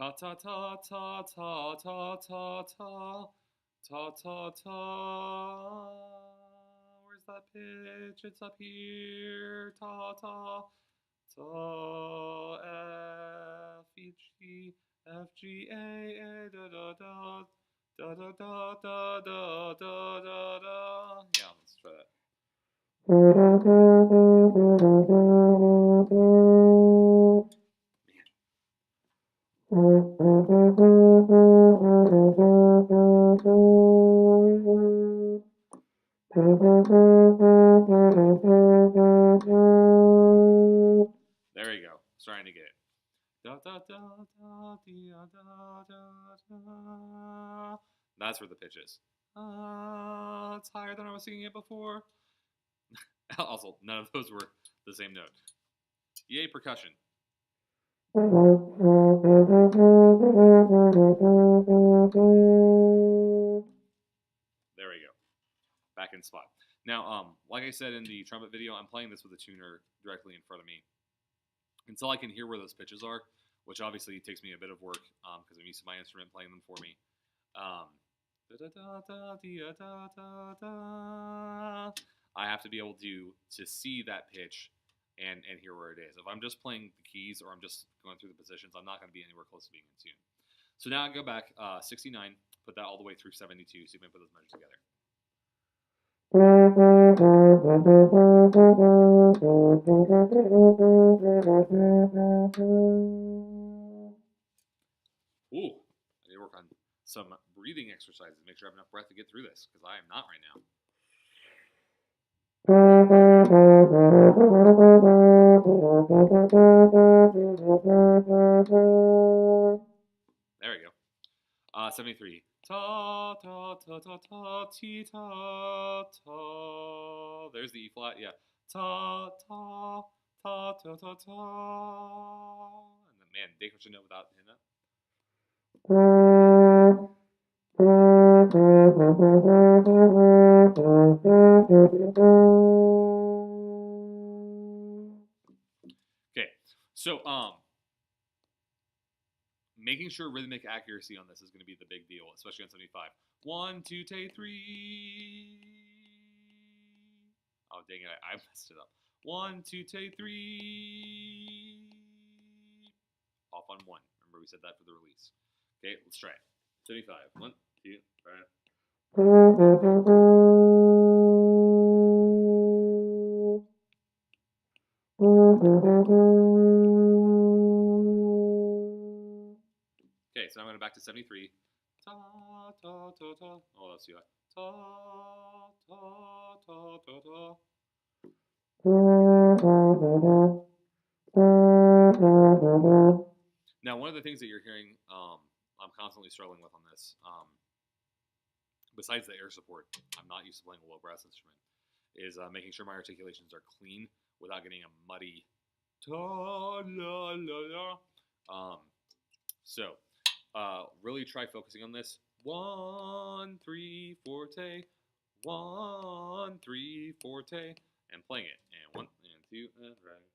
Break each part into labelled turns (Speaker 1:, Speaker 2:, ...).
Speaker 1: Ta ta ta ta ta ta ta ta ta ta ta. Where's that pitch? It's up here. Ta ta ta. F E G F G A da da da da da da da da da da da. Yeah, let's try that. There you go. Starting to get it. Da da da da da da da da. That's where the pitch is. It's higher than I was singing it before. Also, none of those were the same note. Yay, percussion. There we go. Back in spot. Now, like I said in the trumpet video, I'm playing this with a tuner directly in front of me until I can hear where those pitches are, which obviously takes me a bit of work because I'm used to my instrument playing them for me. I have to be able to see that pitch and hear where it is. If I'm just playing the keys or I'm just going through the positions, I'm not going to be anywhere close to being in tune. So now I go back 69, put that all the way through 72, see if I can put those measures together. Ooh, I need to work on some breathing exercises, make sure I have enough breath to get through this, because I am not right now. There we go. 73. Ta ta ta ta ta ti ta ta. There's the E flat. Yeah. Ta ta ta ta ta ta. And then man, they should know without hitting that. Okay, so making sure rhythmic accuracy on this is going to be the big deal, especially on 75. 1, 2, take 3. Oh dang it, I messed it up. 1, 2, take 3. Off on 1. Remember we said that for the release. Okay, let's try it. 75. 1, 2, 3. Okay, so I'm going back to 73. Ta ta ta ta. Oh, let's see that. Ta ta ta ta ta. Now, one of the things that you're hearing, I'm constantly struggling with on this, besides the air support, I'm not used to playing a low brass instrument, is making sure my articulations are clean without getting a muddy ta la la la. So, really try focusing on this. 1, 3, forte. 1, 3, forte, and playing it. And 1 and 2 and right.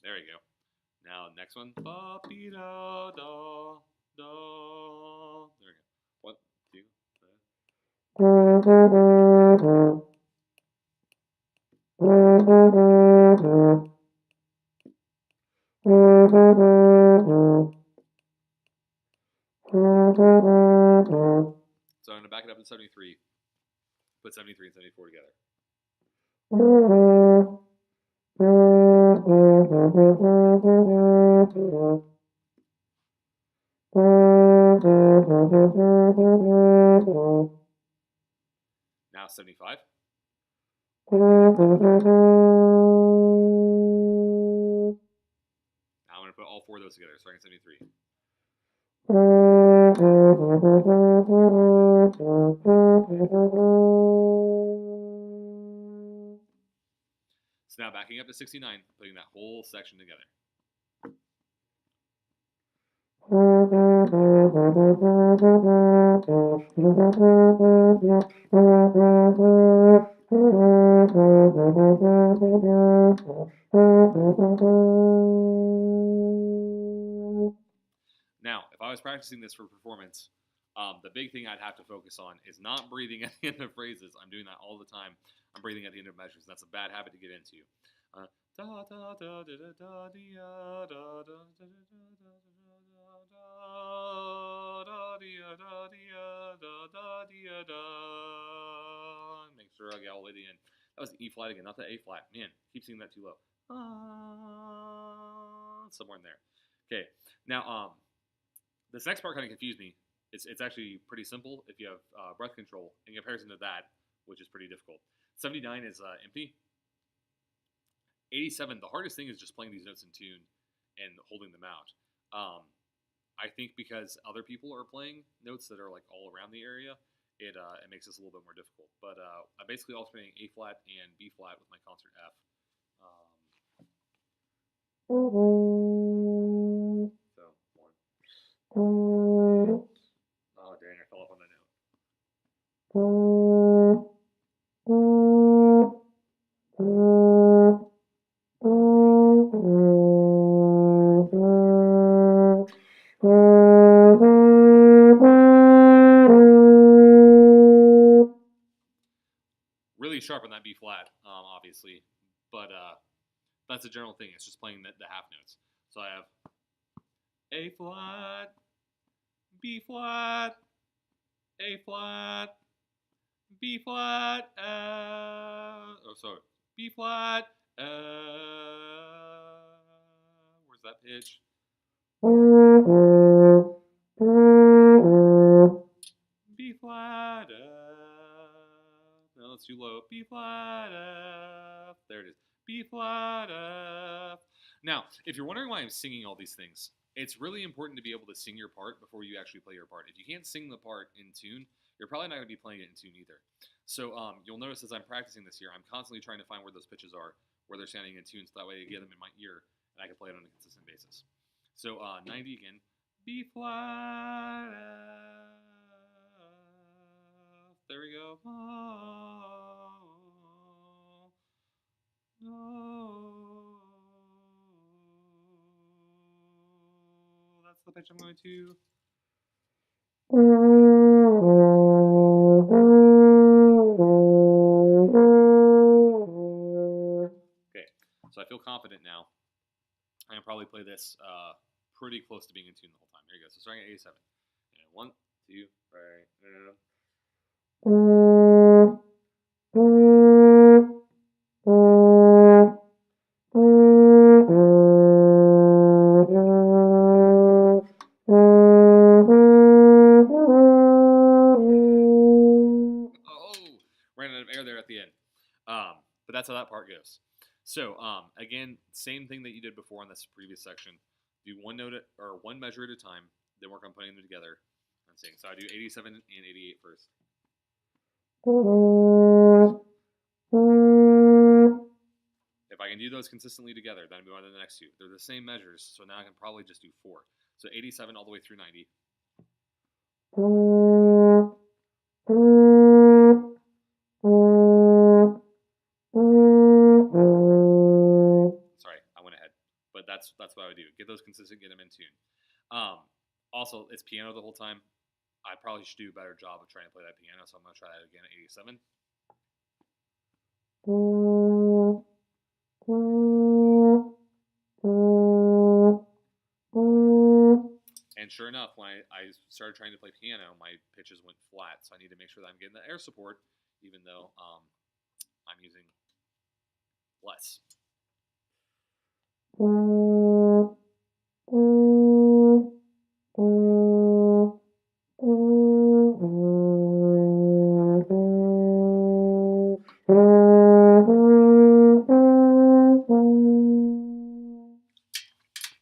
Speaker 1: There we go. Now next one. Ba be da da da. There we go. 1, 2, 3. So I'm going to back it up to 73. Put 73 and 74 together. Now 75. Now I'm going to put all 4 of those together, starting at 73. So now backing up to 69, putting that whole section together. I was practicing this for performance, the big thing I'd have to focus on is not breathing at the end of phrases. I'm doing that all the time. I'm breathing at the end of measures, and that's a bad habit to get into. Da da da da da da da da da da. Make sure I get all the way to the end. That was the E flat again, not the A flat. Man, keep singing that too low. Somewhere in there. Okay, now this next part kind of confused me. It's actually pretty simple if you have breath control in comparison to that, which is pretty difficult. 79 is empty. 87, the hardest thing is just playing these notes in tune and holding them out. I think because other people are playing notes that are like all around the area, it makes this a little bit more difficult. But I'm basically alternating A flat and B flat with my concert F. So one. Oh dang! I fell off on that note. Really sharp on that B flat, obviously, but that's a general thing. It's just playing the half notes. So I have A flat, B flat, A flat, B flat, B flat, where's that pitch? B flat, no, that's too low. B flat, F, there it is. B flat, F. Now, if you're wondering why I'm singing all these things, it's really important to be able to sing your part before you actually play your part. If you can't sing the part in tune, you're probably not going to be playing it in tune either. So you'll notice as I'm practicing this here, I'm constantly trying to find where those pitches are, where they're sounding in tune, so that way I get them in my ear and I can play it on a consistent basis. So 90 again, B flat, F, there we go. That's the pitch I'm going to. Okay, so I feel confident now. I can probably play this pretty close to being in tune the whole time. Here you go. So starting at 87. And 1, 2, right. Ran out of air there at the end. But that's how that part goes. So again, same thing that you did before on this previous section. Do one note or one measure at a time, then work on putting them together and sing. So I do 87 and 88 first. If I can do those consistently together, then I move on to the next two. They're the same measures, so now I can probably just do 4. So 87 all the way through 90. Sorry, I went ahead. But that's what I would do. Get those consistent, get them in tune. Also, it's piano the whole time. I probably should do a better job of trying to play that piano, so I'm going to try that again at 87. And sure enough, when I started trying to play piano, my pitches went flat. So I need to make sure that I'm getting the air support, even though I'm using less.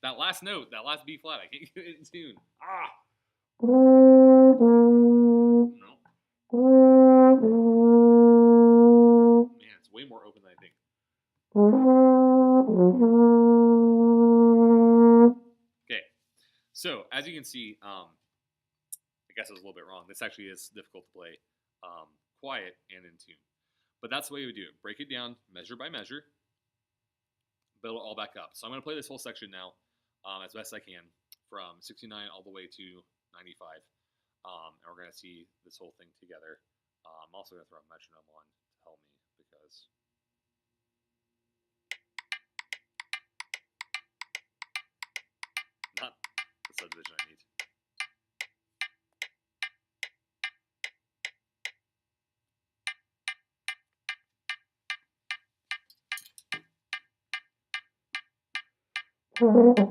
Speaker 1: That last note, that last B flat, I can't get it in tune. No. Man, it's way more open than I think. Okay, so as you can see, I guess I was a little bit wrong. This actually is difficult to play quiet and in tune. But that's the way we do it. Break it down measure by measure, build it all back up. So I'm going to play this whole section now as best I can from 69 all the way to 95. And we're going to see this whole thing together. I'm also going to throw a metronome on to help me because not the subdivision I need. Oh.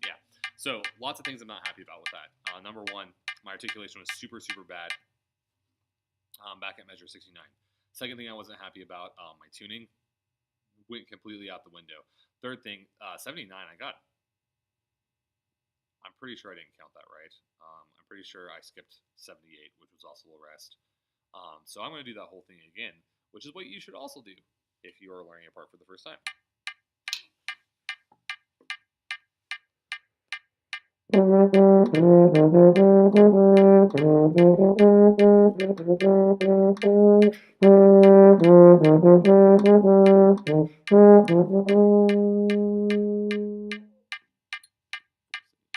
Speaker 1: Yeah, so lots of things I'm not happy about with that. Number one, my articulation was super, super bad back at measure 69. Second thing I wasn't happy about, my tuning went completely out the window. Third thing, 79, I'm pretty sure I didn't count that right. I'm pretty sure I skipped 78, which was also a rest. So I'm going to do that whole thing again, which is what you should also do if you are learning a part for the first time.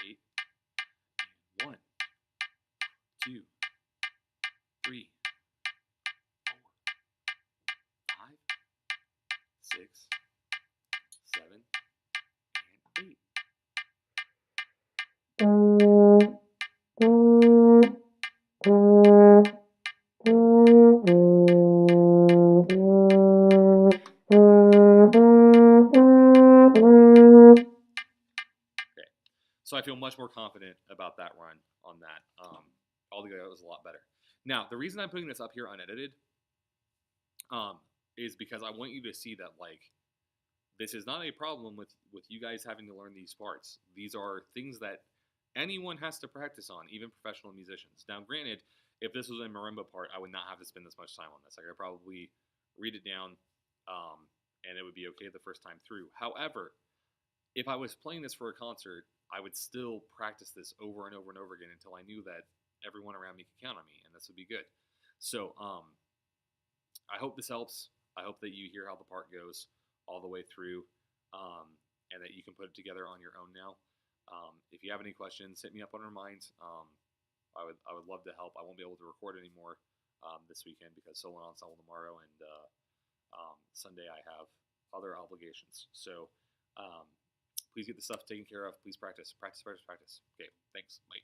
Speaker 1: Eight. One, two, three, 4, 5, 6, 7, and 8. Okay, so I feel much more confident about that run on that. Altogether, it was a lot better. Now, the reason I'm putting this up here unedited is because I want you to see that, like, this is not a problem with you guys having to learn these parts. These are things that anyone has to practice on, even professional musicians. Now, granted, if this was a marimba part, I would not have to spend this much time on this. I could probably read it down, and it would be okay the first time through. However, if I was playing this for a concert, I would still practice this over and over and over again until I knew that everyone around me could count on me, and this would be good. So, I hope this helps. I hope that you hear how the part goes all the way through, and that you can put it together on your own now. If you have any questions, hit me up on Remind. I would love to help. I won't be able to record anymore this weekend because solo ensemble tomorrow, and Sunday I have other obligations. So please get the stuff taken care of. Please practice. Okay, thanks. Bye.